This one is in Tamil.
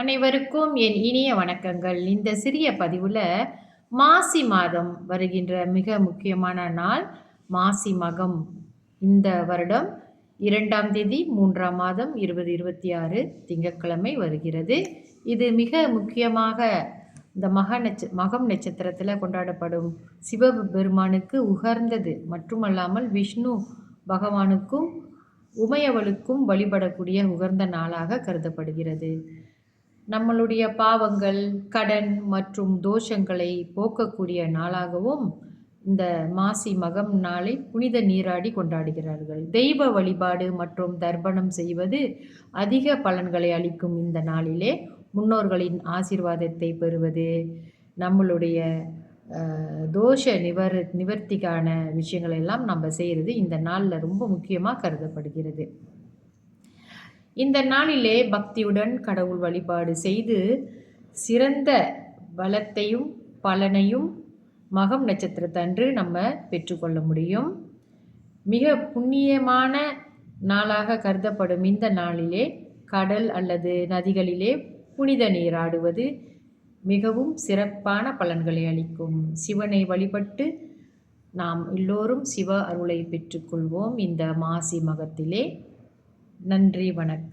அனைவருக்கும் என் இனிய வணக்கங்கள். இந்த சிறிய பதிவுல மாசி மாதம் வருகின்ற மிக முக்கியமான நாள் மாசி மகம். இந்த வருடம் 2ஆம் தேதி 3ஆம் மாதம் 2026 திங்கட்கிழமை வருகிறது. இது மிக முக்கியமாக இந்த மகம் நட்சத்திரத்தில் கொண்டாடப்படும் சிவபெருமானுக்கு உகர்ந்தது. மட்டுமல்லாமல் விஷ்ணு பகவானுக்கும் உமையவளுக்கும் வழிபடக்கூடிய உகர்ந்த நாளாக கருதப்படுகிறது. நம்மளுடைய பாவங்கள், கடன் மற்றும் தோஷங்களை போக்கக்கூடிய நாளாகவும் இந்த மாசி மகம் நாளை புனித நீராடி கொண்டாடுகிறார்கள். தெய்வ வழிபாடு மற்றும் தர்ப்பணம் செய்வது அதிக பலன்களை அளிக்கும் இந்த நாளிலே முன்னோர்களின் ஆசீர்வாதத்தை பெறுவது, நம்மளுடைய தோஷ நிவர்த்திக்கான விஷயங்கள் எல்லாம் நம்ம செய்கிறது இந்த நாளில் ரொம்ப முக்கியமாக கருதப்படுகிறது. இந்த நாளிலே பக்தியுடன் கடவுள் வழிபாடு செய்து சிறந்த பலத்தையும் பலனையும் மகம் நட்சத்திரத்தன்று நம்ம பெற்றுக்கொள்ள முடியும். மிக புண்ணியமான நாளாக கருதப்படும் இந்த நாளிலே கடல் அல்லது நதிகளிலே புனித நீராடுவது மிகவும் சிறப்பான பலன்களை அளிக்கும். சிவனை வழிபட்டு நாம் எல்லோரும் சிவ அருளை பெற்றுக்கொள்வோம் இந்த மாசி மகத்திலே. நன்றி, வணக்கம்.